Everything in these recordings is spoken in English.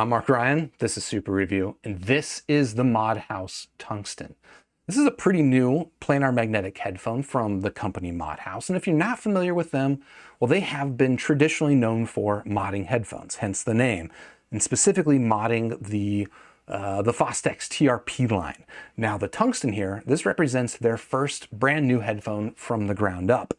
I'm Mark Ryan, this is Super Review, and this is the Mod House Tungsten. This is a pretty new planar magnetic headphone from the company Mod House, and if you're not familiar with them, well, they have been traditionally known for modding headphones, hence the name, and specifically modding the Fostex TRP line. Now the Tungsten here, this represents their first brand new headphone from the ground up.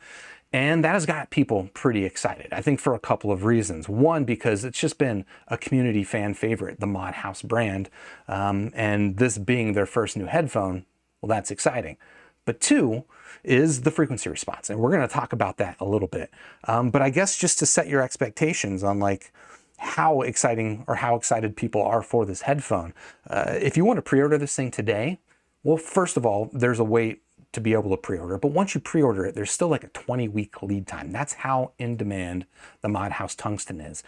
And that has got people pretty excited, I think, for a couple of reasons. One, because it's just been a community fan favorite, the Mod House brand, and this being their first new headphone, well, that's exciting. But two is the frequency response, and we're going to talk about that a little bit. But I guess just to set your expectations on like how exciting or how excited people are for this headphone, if you want to pre-order this thing today, well, first of all, there's a wait to be able to pre-order, but once you pre-order it, there's still like a 20-week lead time. That's how in demand the Mod House Tungsten is.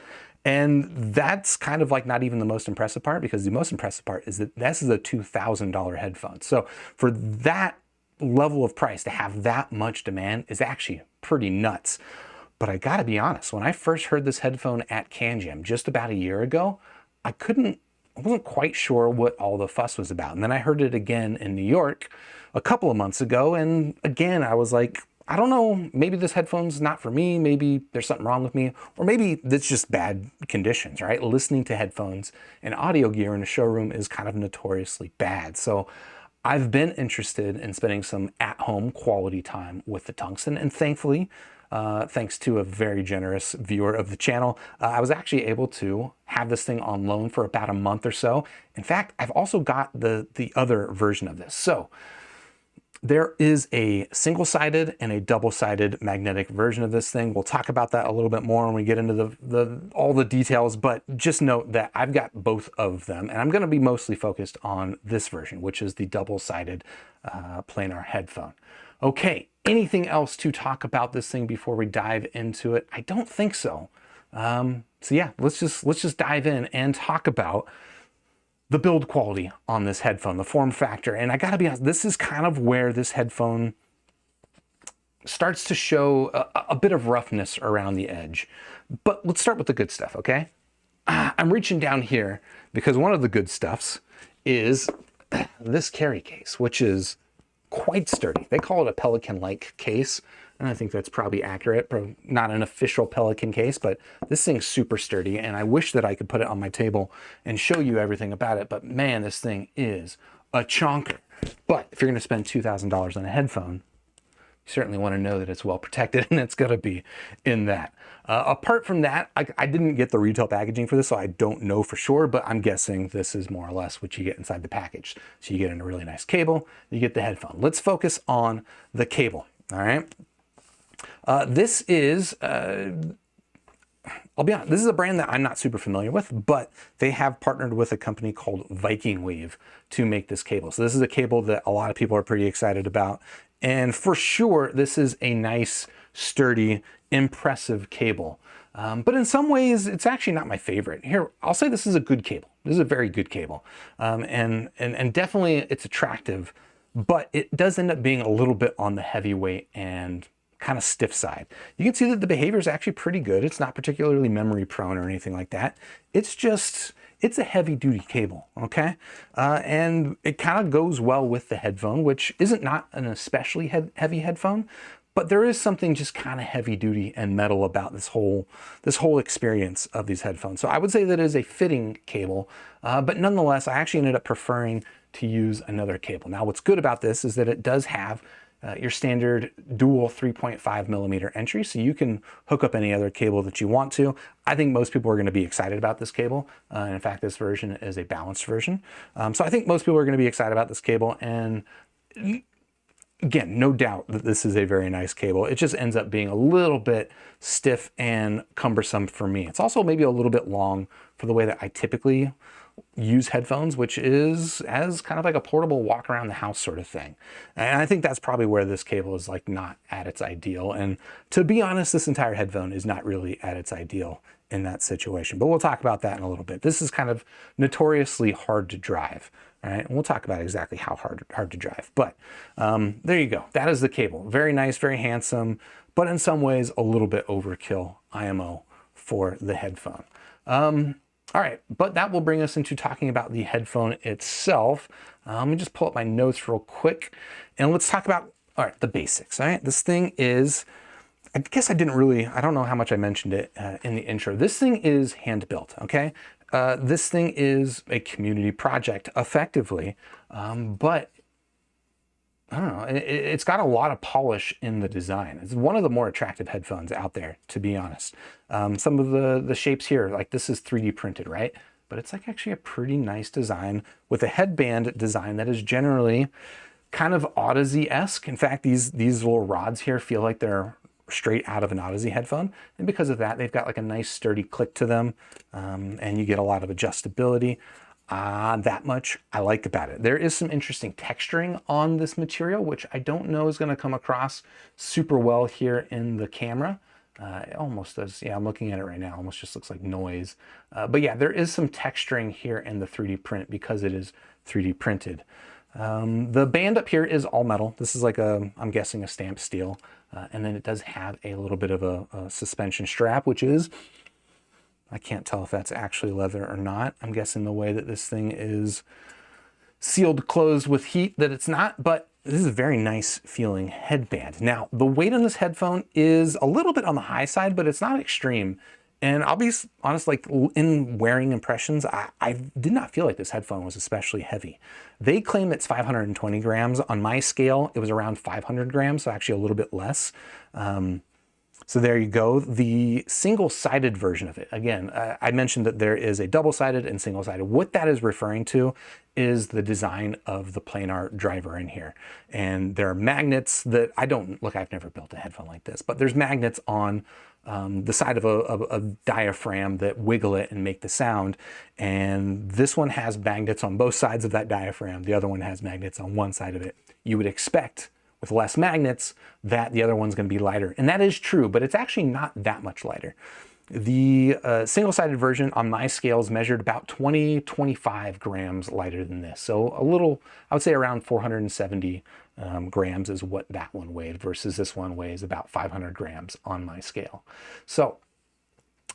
And that's kind of like not even the most impressive part, because the most impressive part is that this is a $2,000 headphone. So for that level of price to have that much demand is actually pretty nuts. But I gotta be honest, when I first heard this headphone at CanJam just about a year ago, I wasn't quite sure what all the fuss was about. And then I heard it again in New York a couple of months ago, and again I was like, I don't know, maybe this headphone's not for me, maybe there's something wrong with me, or maybe it's just bad conditions, right? Listening to headphones and audio gear in a showroom is kind of notoriously bad. So I've been interested in spending some at-home quality time with the Tungsten, and thankfully, thanks to a very generous viewer of the channel, I was actually able to have this thing on loan for about a month or so. In fact, I've also got the other version of this. So there is a single-sided and a double-sided magnetic version of this thing. We'll talk about that a little bit more when we get into all the details, but just note that I've got both of them, and I'm going to be mostly focused on this version, which is the double-sided planar headphone. Okay, anything else to talk about this thing before we dive into it? I don't think so. So yeah, let's just dive in and talk about the build quality on this headphone, the form factor. And I gotta be honest, this is kind of where this headphone starts to show a bit of roughness around the edge. But let's start with the good stuff, okay? I'm reaching down here because one of the good stuffs is this carry case, which is quite sturdy. They call it a Pelican-like case, and I think that's probably accurate. Probably not an official Pelican case, but this thing's super sturdy, and I wish that I could put it on my table and show you everything about it, but man, this thing is a chonker. But if you're gonna spend $2,000 on a headphone, you certainly want to know that it's well protected, and it's gonna be in that. Apart from that, I didn't get the retail packaging for this, so I don't know for sure, but I'm guessing this is more or less what you get inside the package. So you get in a really nice cable, you get the headphone. Let's focus on the cable, all right? This is, I'll be honest, this is a brand that I'm not super familiar with, but they have partnered with a company called Viking Wave to make this cable. So this is a cable that a lot of people are pretty excited about. And for sure, this is a nice, sturdy, impressive cable. But in some ways, it's actually not my favorite. Here, I'll say this is a good cable. This is a very good cable. And definitely it's attractive, but it does end up being a little bit on the heavyweight and kind of stiff side. You can see that the behavior is actually pretty good. It's not particularly memory prone or anything like that. It's a heavy duty cable, okay? And it kind of goes well with the headphone, which isn't not an especially heavy headphone, but there is something just kind of heavy duty and metal about this whole experience of these headphones. So I would say that it is a fitting cable, but nonetheless, I actually ended up preferring to use another cable. Now, what's good about this is that it does have your standard dual 3.5 millimeter entry, so you can hook up any other cable that you want to. I think most people are going to be excited about this cable. In fact, this version is a balanced version. So I think most people are going to be excited about this cable, and again, no doubt that this is a very nice cable. It just ends up being a little bit stiff and cumbersome for me. It's also maybe a little bit long for the way that I typically use headphones, which is as kind of like a portable walk around the house sort of thing. And I think that's probably where this cable is like not at its ideal. And to be honest, this entire headphone is not really at its ideal in that situation, but we'll talk about that in a little bit. This is kind of notoriously hard to drive, right? And we'll talk about exactly how hard to drive, but there you go. That is the cable. Very nice, very handsome, but in some ways a little bit overkill IMO for the headphone. All right, but that will bring us into talking about the headphone itself. Let me just pull up my notes real quick and let's talk about, all right, the basics. All right, this thing is, I guess I don't know how much I mentioned it in the intro. This thing is hand built, okay? This thing is a community project effectively, but I don't know, it's got a lot of polish in the design. It's one of the more attractive headphones out there, to be honest. Some of the shapes here, like this is 3D printed, right? But it's like actually a pretty nice design with a headband design that is generally kind of Audeze-esque. In fact, these little rods here feel like they're straight out of an Audeze headphone. And because of that, they've got like a nice sturdy click to them, and you get a lot of adjustability. That much I like about it. There is some interesting texturing on this material, which I don't know is going to come across super well here in the camera. It almost does. Yeah, I'm looking at it right now. Almost just looks like noise. But yeah, there is some texturing here in the 3D print because it is 3D printed. The band up here is all metal. This is like I'm guessing a stamped steel. And then it does have a little bit of a suspension strap, which is, I can't tell if that's actually leather or not. I'm guessing the way that this thing is sealed closed with heat that it's not, but this is a very nice feeling headband. Now, the weight on this headphone is a little bit on the high side, but it's not extreme. And I'll be honest, like in wearing impressions, I did not feel like this headphone was especially heavy. They claim it's 520 grams. On my scale, it was around 500 grams, so actually a little bit less. So there you go. The single-sided version of it. Again, I mentioned that there is a double-sided and single-sided. What that is referring to is the design of the planar driver in here. And there are magnets that I've never built a headphone like this, but there's magnets on the side of a diaphragm that wiggle it and make the sound. And this one has magnets on both sides of that diaphragm. The other one has magnets on one side of it. You would expect with less magnets that the other one's going to be lighter. And that is true, but it's actually not that much lighter. The single-sided version on my scales measured about 25 grams lighter than this. So a little, I would say around 470 grams is what that one weighed versus this one weighs about 500 grams on my scale. So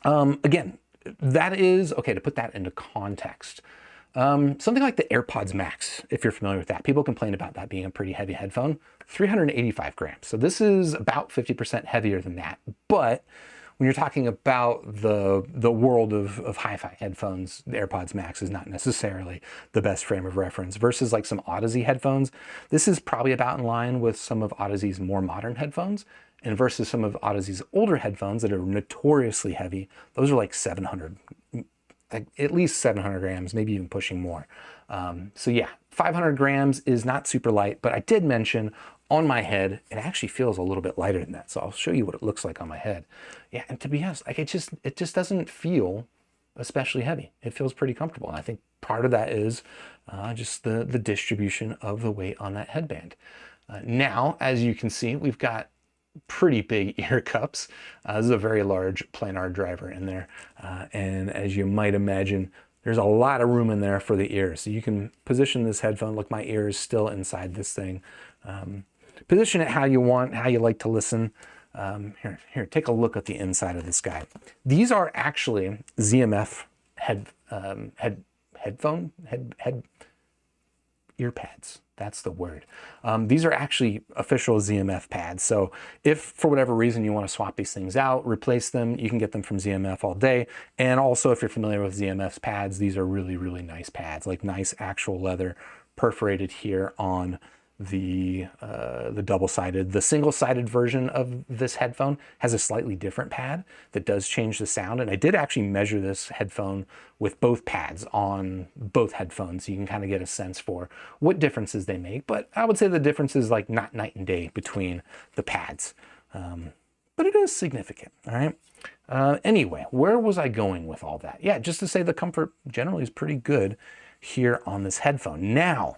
again, that is, okay, to put that into context, something like the AirPods Max, if you're familiar with that, people complain about that being a pretty heavy headphone, 385 grams. So this is about 50% heavier than that. But when you're talking about the world of hi-fi headphones, the AirPods Max is not necessarily the best frame of reference versus like some Audeze headphones. This is probably about in line with some of Audeze's more modern headphones, and versus some of Audeze's older headphones that are notoriously heavy. Those are like 700, at least 700 grams, maybe even pushing more. So yeah, 500 grams is not super light, but I did mention on my head, it actually feels a little bit lighter than that. So I'll show you what it looks like on my head. Yeah, and to be honest, like it just doesn't feel especially heavy. It feels pretty comfortable. And I think part of that is just the distribution of the weight on that headband. Now, as you can see, we've got pretty big ear cups. This is a very large planar driver in there. And as you might imagine, there's a lot of room in there for the ears. So you can position this headphone. Look, my ear is still inside this thing. Position it how you want, how you like to listen. Here, take a look at the inside of this guy. These are actually ZMF headphone ear pads. That's the word. These are actually official ZMF pads. So if for whatever reason you want to swap these things out, replace them, you can get them from ZMF all day. And also if you're familiar with ZMF's pads, these are really, really nice pads, like nice actual leather perforated here on the double-sided. The single-sided version of this headphone has a slightly different pad that does change the sound. And I did actually measure this headphone with both pads on both headphones, so you can kind of get a sense for what differences they make. But I would say the difference is like not night and day between the pads. But it is significant, all right? Anyway, where was I going with all that? Yeah, just to say the comfort generally is pretty good here on this headphone. Now,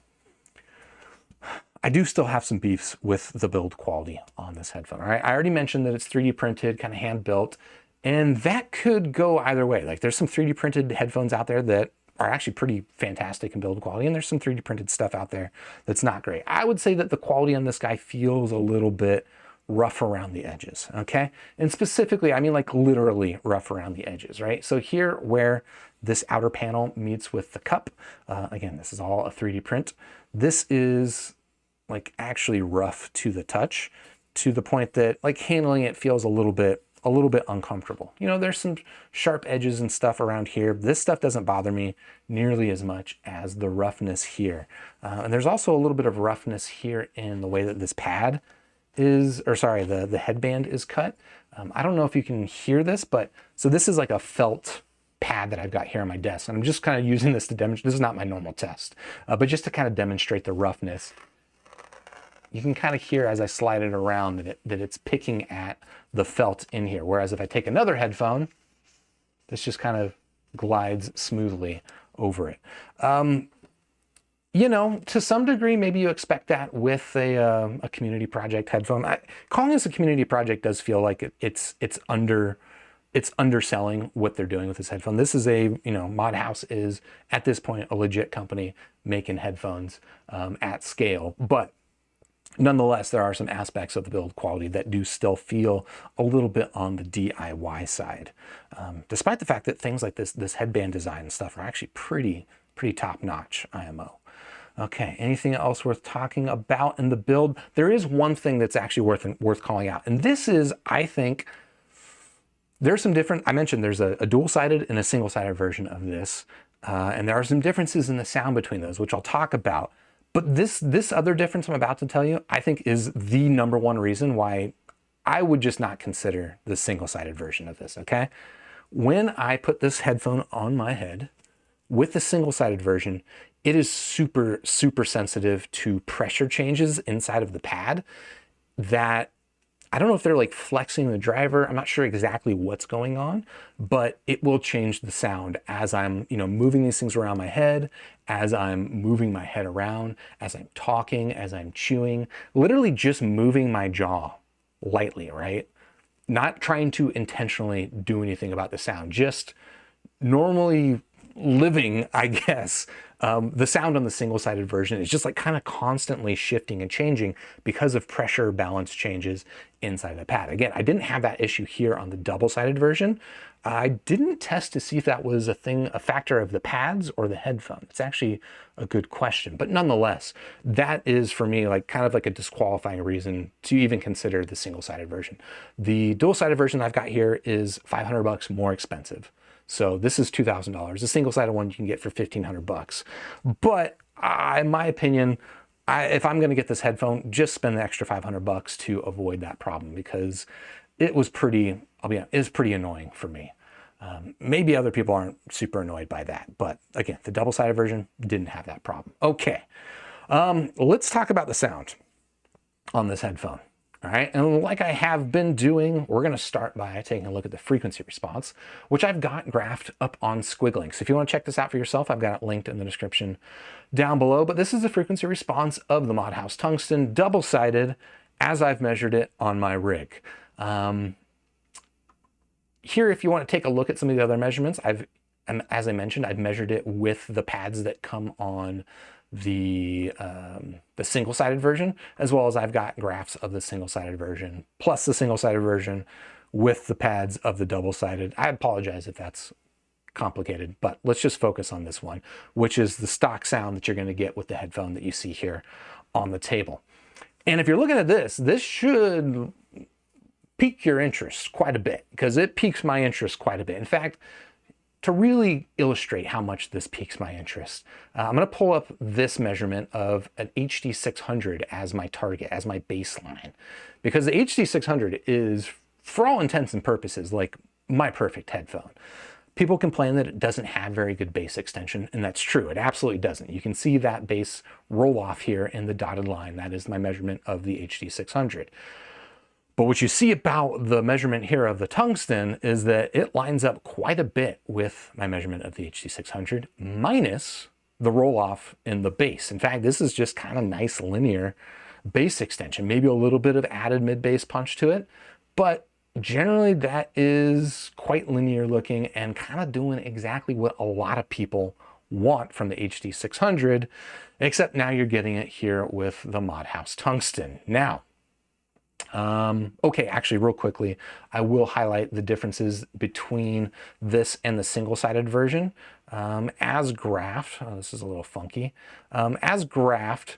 I do still have some beefs with the build quality on this headphone. All right, I already mentioned that it's 3D printed, kind of hand built, and that could go either way. Like there's some 3D printed headphones out there that are actually pretty fantastic in build quality, and there's some 3D printed stuff out there that's not great. I would say that the quality on this guy feels a little bit rough around the edges, okay? And specifically, I mean like literally rough around the edges, right? So here where this outer panel meets with the cup. Again, this is all a 3D print. This is like actually rough to the touch, to the point that like handling it feels a little bit uncomfortable. You know, there's some sharp edges and stuff around here. This stuff doesn't bother me nearly as much as the roughness here. And there's also a little bit of roughness here in the way that this pad is, or sorry, the headband is cut. I don't know if you can hear this, but so this is like a felt pad that I've got here on my desk. And I'm just kind of using this to demonstrate, this is not my normal test, but just to kind of demonstrate the roughness. You can kind of hear as I slide it around that it's picking at the felt in here. Whereas if I take another headphone, this just kind of glides smoothly over it. You know, to some degree, maybe you expect that with a community project headphone. Calling this a community project does feel like it's underselling what they're doing with this headphone. This is a, you know, Mod House is at this point a legit company making headphones at scale, but nonetheless, there are some aspects of the build quality that do still feel a little bit on the DIY side, despite the fact that things like this headband design and stuff are actually pretty top-notch IMO. Okay, anything else worth talking about in the build? There is one thing that's actually worth calling out, and this is, I think, there's some different, I mentioned there's a dual-sided and a single-sided version of this, and there are some differences in the sound between those, which I'll talk about. But this other difference I'm about to tell you, I think is the #1 reason why I would just not consider the single-sided version of this, okay? When I put this headphone on my head with the single-sided version, it is super sensitive to pressure changes inside of the pad that, I don't know if they're like flexing the driver. I'm not sure exactly what's going on, but it will change the sound as I'm, you know, moving these things around my head, as I'm moving my head around, as I'm talking, as I'm chewing, literally just moving my jaw lightly, right? Not trying to intentionally do anything about the sound, just normally living, I guess. The sound on the single-sided version is just like kind of constantly shifting and changing because of pressure balance changes inside the pad. Again, I didn't have that issue here on the double-sided version. I didn't test to see if that was a factor of the pads or the headphone. It's actually a good question, but nonetheless, that is for me like kind of like a disqualifying reason to even consider the single-sided version. The dual-sided version I've got here is $500 more expensive. So this is $2,000. The single-sided one you can get for $1,500. But in my opinion, if I'm going to get this headphone, just spend the extra $500 to avoid that problem, because it was pretty, I'll be honest, it's pretty annoying for me. Maybe other people aren't super annoyed by that, but again, the double-sided version didn't have that problem. Okay, let's talk about the sound on this headphone. All right, and like I have been doing, we're gonna start by taking a look at the frequency response, which I've got graphed up on Squiglinks. If you wanna check this out for yourself, I've got it linked in the description down below, but this is the frequency response of the Mod House Tungsten, double-sided, as I've measured it on my rig. Here, if you wanna take a look at some of the other measurements, as I mentioned, I've measured it with the pads that come on the single-sided version, as well as I've got graphs of the single-sided version plus the single-sided version with the pads of the double-sided. I apologize if that's complicated, but let's just focus on this one, which is the stock sound that you're going to get with the headphone that you see here on the table. And if you're looking at this, this should pique your interest quite a bit, because it piques my interest quite a bit. In fact, to really illustrate how much this piques my interest, I'm going to pull up this measurement of an HEDDphone as my target, as my baseline, because the HEDDphone is, for all intents and purposes, like my perfect headphone. People complain that it doesn't have very good bass extension, and that's true. It absolutely doesn't. You can see that bass roll off here in the dotted line. That is my measurement of the HEDDphone. But what you see about the measurement here of the tungsten is that it lines up quite a bit with my measurement of the HEDDphone minus the roll off in the bass. In fact, this is just kind of nice linear bass extension, maybe a little bit of added mid bass punch to it, but generally that is quite linear looking and kind of doing exactly what a lot of people want from the HEDDphone, except now you're getting it here with the Mod House Tungsten. Now, Okay, actually, real quickly, I will highlight the differences between this and the single-sided version. As graphed, oh, this is a little funky. As graphed,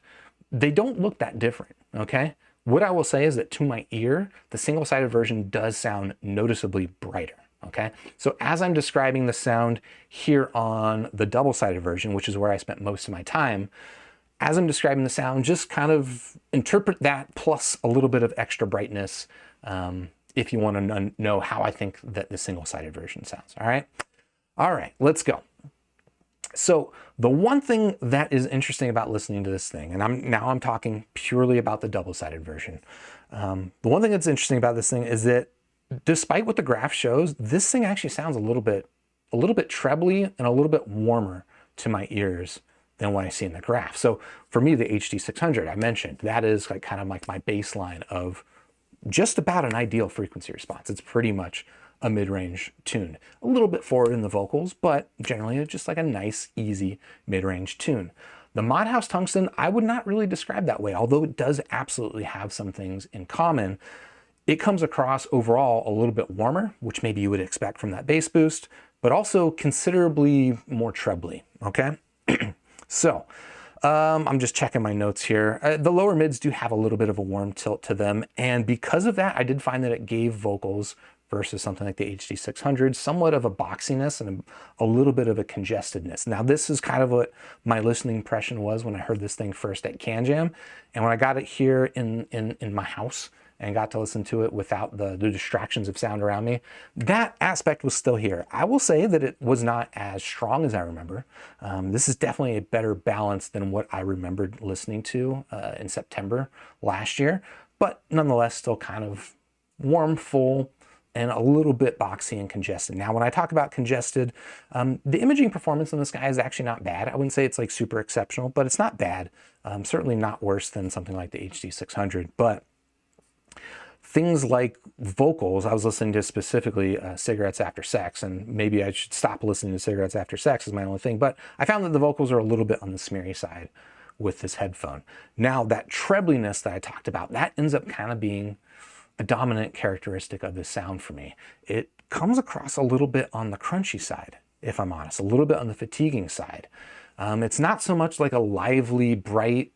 they don't look that different, okay? What I will say is that to my ear, the single-sided version does sound noticeably brighter, okay? So as I'm describing the sound here on the double-sided version, which is where I spent most of my time, as I'm describing the sound, just kind of interpret that plus a little bit of extra brightness if you want to know how I think that the single-sided version sounds, all right? All right, let's go. So the one thing that is interesting about listening to this thing, and I'm talking purely about the double-sided version. The one thing that's interesting about this thing is that despite what the graph shows, this thing actually sounds a little bit trebly and a little bit warmer to my ears than what I see in the graph. So for me, the HD600 I mentioned, that is like kind of like my baseline of just about an ideal frequency response. It's pretty much a mid-range tune. A little bit forward in the vocals, but generally it's just like a nice, easy mid-range tune. The Mod House Tungsten, I would not really describe that way, although it does absolutely have some things in common. It comes across overall a little bit warmer, which maybe you would expect from that bass boost, but also considerably more trebly, okay? So, I'm just checking my notes here. The lower mids do have a little bit of a warm tilt to them, and because of that, I did find that it gave vocals versus something like the HD600 somewhat of a boxiness and a little bit of a congestedness. Now, this is kind of what my listening impression was when I heard this thing first at CanJam, and when I got it here in my house and got to listen to it without the distractions of sound around me, that aspect was still here. I will say that it was not as strong as I remember. This is definitely a better balance than what I remembered listening to in September last year, but nonetheless still kind of warm, full, and a little bit boxy and congested. Now, when I talk about congested, the imaging performance on this guy is actually not bad. I wouldn't say it's like super exceptional, but it's not bad. Certainly not worse than something like the HD600, but things like vocals, I was listening to specifically Cigarettes After Sex, and maybe I should stop listening to Cigarettes After Sex is my only thing, but I found that the vocals are a little bit on the smeary side with this headphone. Now, that trebliness that I talked about, that ends up kind of being a dominant characteristic of this sound for me. It comes across a little bit on the crunchy side, if I'm honest, a little bit on the fatiguing side. It's not so much like a lively, bright,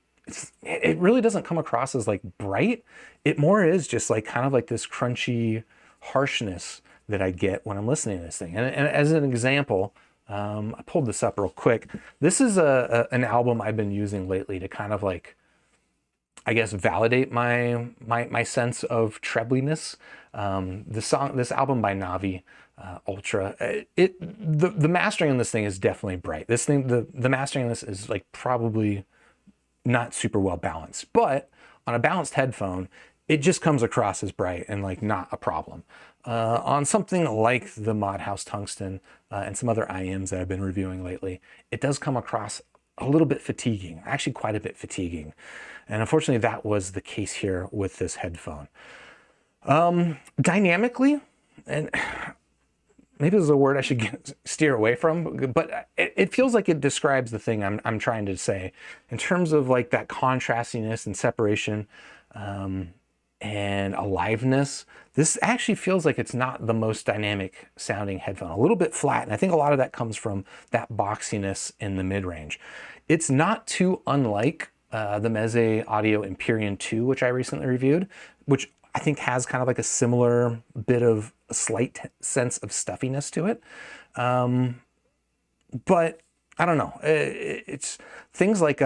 it really doesn't come across as like bright. It more is just like kind of like this crunchy harshness that I get when I'm listening to this thing. And as an example, I pulled this up real quick. This is an album I've been using lately to kind of like, I guess, validate my sense of trebliness. This album by Navi, Ultra, the mastering on this thing is definitely bright. This thing, the mastering on this is like probably not super well balanced, but on a balanced headphone, it just comes across as bright and like not a problem. On something like the Mod House Tungsten and some other IMs that I've been reviewing lately, it does come across a little bit fatiguing, actually quite a bit fatiguing. And unfortunately, that was the case here with this headphone. Dynamically, and maybe this is a word I should steer away from, but it feels like it describes the thing I'm trying to say in terms of like that contrastiness and separation and aliveness. This actually feels like it's not the most dynamic sounding headphone, a little bit flat. And I think a lot of that comes from that boxiness in the mid-range. It's not too unlike the Meze Audio Empyrean 2, which I recently reviewed, which I think has kind of like a similar bit of a slight sense of stuffiness to it. But I don't know. It's things like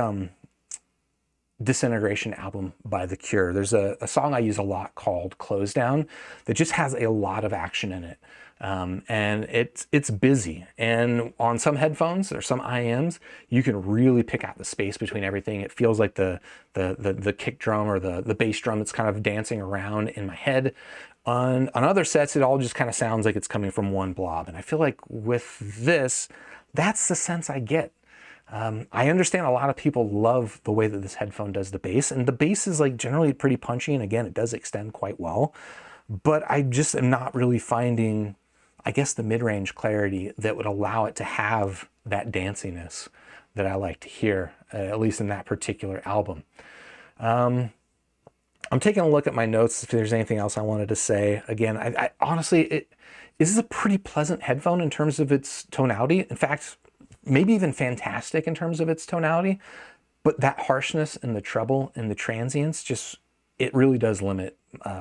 Disintegration album by The Cure. There's a song I use a lot called Close Down that just has a lot of action in it. And it's busy. And on some headphones or some IMs, you can really pick out the space between everything. It feels like the kick drum or the bass drum that's kind of dancing around in my head. On other sets, it all just kind of sounds like it's coming from one blob. And I feel like with this, that's the sense I get. I understand a lot of people love the way that this headphone does the bass, and the bass is like generally pretty punchy, and again, it does extend quite well, but I just am not really finding, I guess, the mid-range clarity that would allow it to have that danciness that I like to hear, at least in that particular album. I'm taking a look at my notes if there's anything else I wanted to say. Again, I honestly, this is a pretty pleasant headphone in terms of its tonality. In fact, maybe even fantastic in terms of its tonality. But that harshness and the treble and the transients, just, it really does limit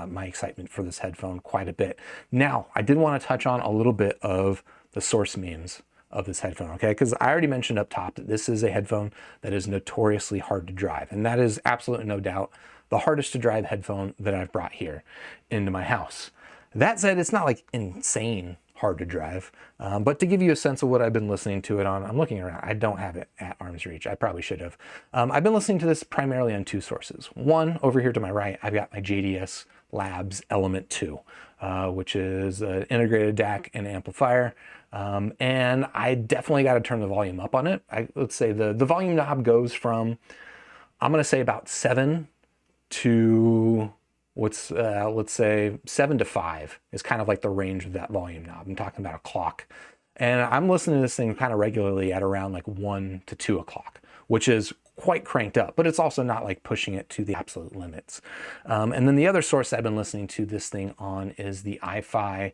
my excitement for this headphone quite a bit. Now, I did want to touch on a little bit of the source memes of this headphone, okay? Because I already mentioned up top that this is a headphone that is notoriously hard to drive. And that is absolutely no doubt the hardest to drive headphone that I've brought here into my house. That said, it's not like insane hard to drive, but to give you a sense of what I've been listening to it on, I'm looking around. I don't have it at arm's reach. I probably should have. I've been listening to this primarily on two sources. One, over here to my right, I've got my JDS Labs Element 2, which is an integrated DAC and amplifier. And I definitely got to turn the volume up on it. Let's say the volume knob goes from, I'm going to say about 7 to let's say 7 to 5 is kind of like the range of that volume knob. I'm talking about a clock. And I'm listening to this thing kind of regularly at around like 1 to 2 o'clock, which is quite cranked up, but it's also not like pushing it to the absolute limits. And then the other source I've been listening to this thing on is the iFi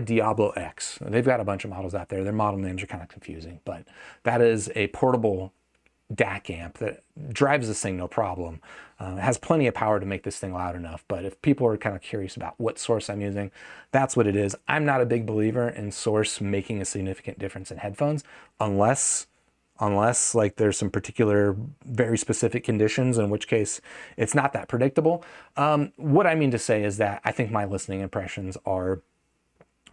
Diablo X. They've got a bunch of models out there. Their model names are kind of confusing, but that is a portable DAC amp that drives this thing no problem. It has plenty of power to make this thing loud enough, but if people are kind of curious about what source I'm using, that's what it is. I'm not a big believer in source making a significant difference in headphones unless like there's some particular very specific conditions, in which case it's not that predictable. What I mean to say is that I think my listening impressions are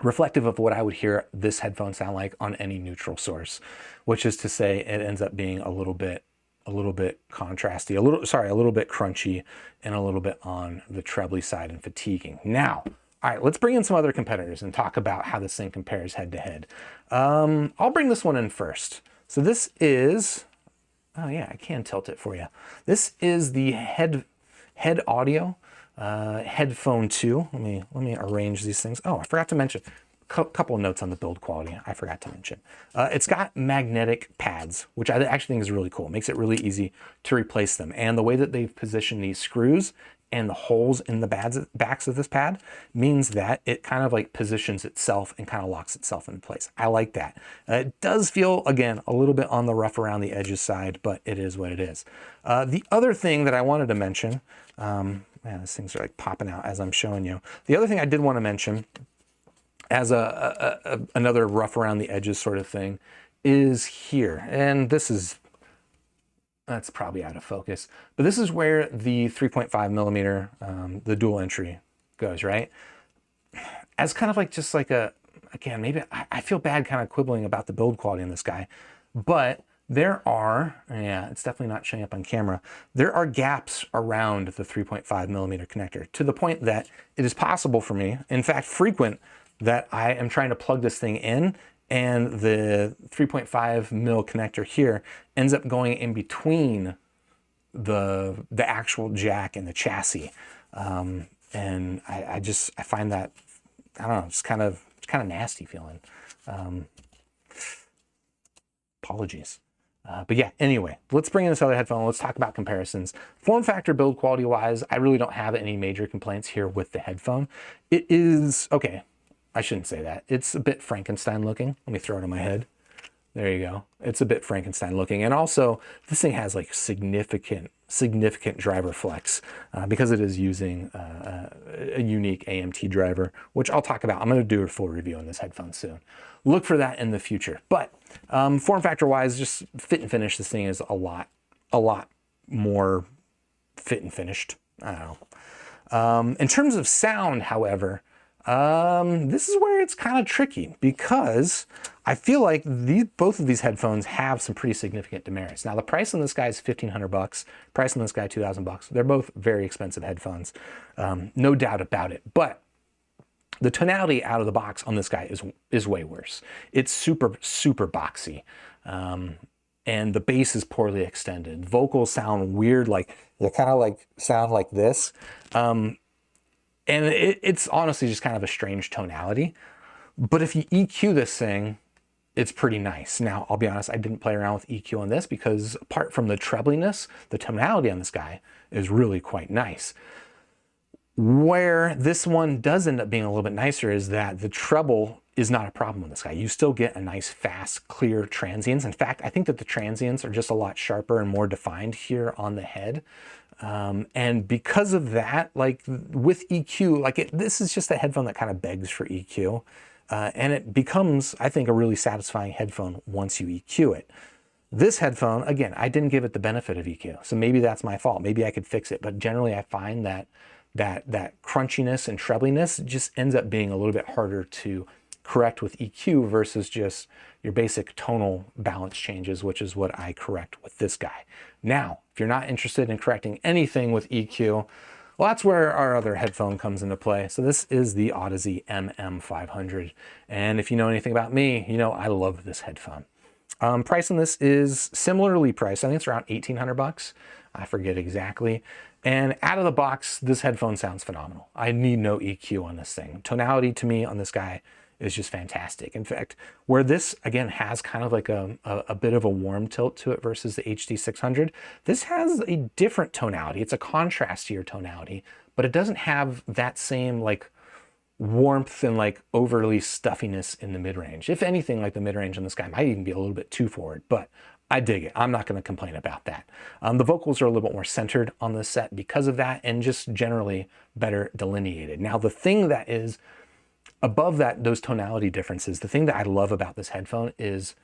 reflective of what I would hear this headphone sound like on any neutral source, which is to say it ends up being a little bit contrasty, a little bit crunchy, and a little bit on the trebly side and fatiguing. Now, all right, let's bring in some other competitors and talk about how this thing compares head to head. I'll bring this one in first. So this is, oh yeah, I can tilt it for you. This is the Head Audio headphone 2. Let me arrange these things. Oh, I forgot to mention a couple of notes on the build quality. I forgot to mention. It's got magnetic pads, which I actually think is really cool. It makes it really easy to replace them. And the way that they've positioned these screws and the holes in the backs of this pad means that it kind of like positions itself and kind of locks itself into place. I like that. It does feel, again, a little bit on the rough around the edges side, but it is what it is. The other thing that I wanted to mention, man, these things are like popping out as I'm showing you. The other thing I did want to mention as another rough around the edges sort of thing is here. And that's probably out of focus, but this is where the 3.5 millimeter, the dual entry goes, right? As kind of like, just like again, maybe I feel bad kind of quibbling about the build quality in this guy, but there are, yeah, it's definitely not showing up on camera. There are gaps around the 3.5 millimeter connector to the point that it is possible for me, in fact, frequent, that I am trying to plug this thing in and the 3.5 mil connector here ends up going in between the actual jack and the chassis. And I find that, I don't know, it's kind of nasty feeling. Apologies. But yeah, anyway, let's bring in this other headphone. Let's talk about comparisons. Form factor, build quality wise, I really don't have any major complaints here with the headphone. It is, okay, I shouldn't say that. It's a bit Frankenstein looking. Let me throw it on my head. There you go. It's a bit Frankenstein looking. And also this thing has like significant driver flex because it is using a unique AMT driver, which I'll talk about. I'm going to do a full review on this headphone soon. Look for that in the future. But form factor wise, just fit and finish, this thing is a lot more fit and finished. I don't know. In terms of sound, however, this is where it's kind of tricky because I feel like both of these headphones have some pretty significant demerits. Now the price on this guy is $1,500, price on this guy $2,000. They're both very expensive headphones, no doubt about it. But the tonality out of the box on this guy is way worse. It's super boxy, and the bass is poorly extended. Vocals sound weird, like they kind of like sound like this. And it's honestly just kind of a strange tonality. But if you EQ this thing, it's pretty nice. Now, I'll be honest, I didn't play around with EQ on this because apart from the trebliness, the tonality on this guy is really quite nice. Where this one does end up being a little bit nicer is that the treble is not a problem with this guy. You still get a nice, fast, clear transients. In fact, I think that the transients are just a lot sharper and more defined here on the head. And because of that, like with EQ, like this is just a headphone that kind of begs for EQ. And it becomes, I think, a really satisfying headphone once you EQ it. This headphone, again, I didn't give it the benefit of EQ. So maybe that's my fault. Maybe I could fix it. But generally, I find that crunchiness and trebliness just ends up being a little bit harder to correct with EQ versus just your basic tonal balance changes, which is what I correct with this guy. Now, if you're not interested in correcting anything with EQ, well, that's where our other headphone comes into play. So this is the Audeze MM-500. And if you know anything about me, you know I love this headphone. Price on this is similarly priced. I think it's around 1,800 bucks. I forget exactly. And out of the box, this headphone sounds phenomenal. I need no EQ on this thing. Tonality to me on this guy is just fantastic. In fact, where this, again, has kind of like a bit of a warm tilt to it versus the HD600, this has a different tonality. It's a contrastier tonality, but it doesn't have that same like warmth and like overly stuffiness in the mid-range. If anything, like the mid-range on this guy might even be a little bit too forward, but I dig it. I'm not going to complain about that. The vocals are a little bit more centered on this set because of that and just generally better delineated. Now, the thing that is above that, those tonality differences, the thing that I love about this headphone is,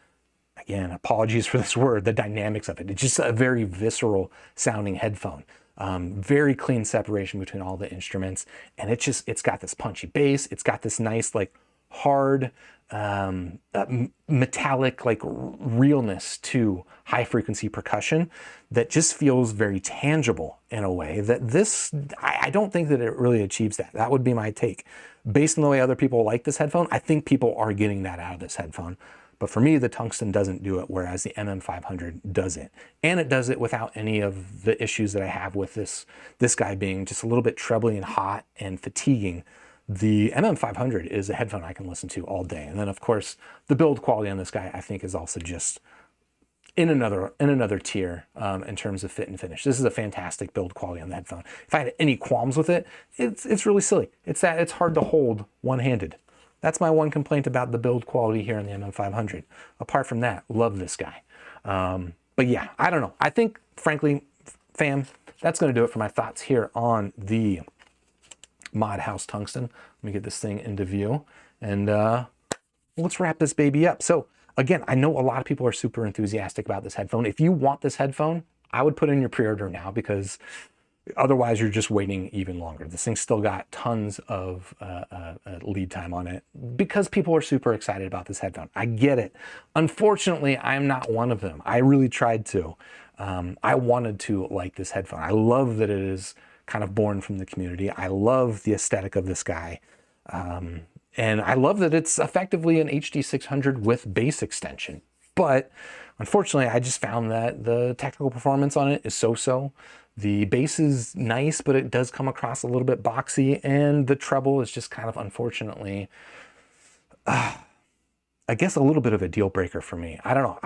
again, apologies for this word, the dynamics of it. It's just a very visceral sounding headphone. Very clean separation between all the instruments. And it's got this punchy bass. It's got this nice, like hard, metallic, like realness to high frequency percussion that just feels very tangible in a way that this, I don't think that it really achieves that. That would be my take. Based on the way other people like this headphone, I think people are getting that out of this headphone. But for me, the Tungsten doesn't do it, whereas the MM-500 does it. And it does it without any of the issues that I have with this guy being just a little bit trebly and hot and fatiguing. The MM-500 is a headphone I can listen to all day. And then, of course, the build quality on this guy, I think, is also just in another tier in terms of fit and finish. This is a fantastic build quality on the headphone. If I had any qualms with it, it's really silly. It's that it's hard to hold one-handed. That's my one complaint about the build quality here on the MM-500. Apart from that, love this guy. But yeah, I don't know. I think, frankly, fam, that's going to do it for my thoughts here on the Mod House Tungsten. Let me get this thing into view and let's wrap this baby up. So again, I know a lot of people are super enthusiastic about this headphone. If you want this headphone, I would put in your pre-order now because otherwise you're just waiting even longer. This thing's still got tons of lead time on it because people are super excited about this headphone. I get it. Unfortunately, I'm not one of them. I really tried to. I wanted to like this headphone. I love that it is kind of born from the community. I love the aesthetic of this guy. And I love that it's effectively an HD600 with bass extension. But unfortunately, I just found that the technical performance on it is so-so. The bass is nice, but it does come across a little bit boxy. And the treble is just kind of, unfortunately, I guess a little bit of a deal breaker for me. I don't know.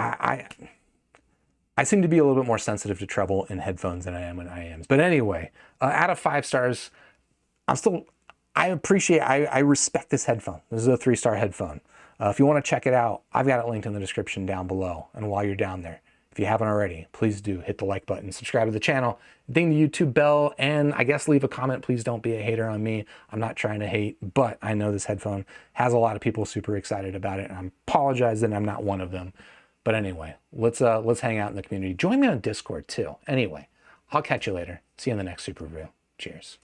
I seem to be a little bit more sensitive to treble in headphones than I am in IAMs. But anyway, out of 5 stars, I respect this headphone. This is a 3-star headphone. If you want to check it out, I've got it linked in the description down below. And while you're down there, if you haven't already, please do hit the like button, subscribe to the channel, ding the YouTube bell, and I guess leave a comment. Please don't be a hater on me. I'm not trying to hate, but I know this headphone has a lot of people super excited about it, and I apologize that I'm not one of them. But anyway, let's hang out in the community. Join me on Discord too. Anyway, I'll catch you later. See you in the next super review. Cheers.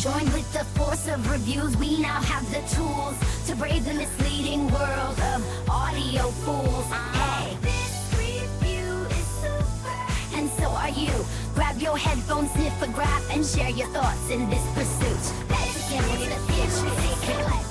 Joined with the force of reviews, we now have the tools to brave the misleading world of audio fools. Hey, this review is super, and so are you. Grab your headphones, sniff a graph, and share your thoughts in this pursuit. Let's get into the future.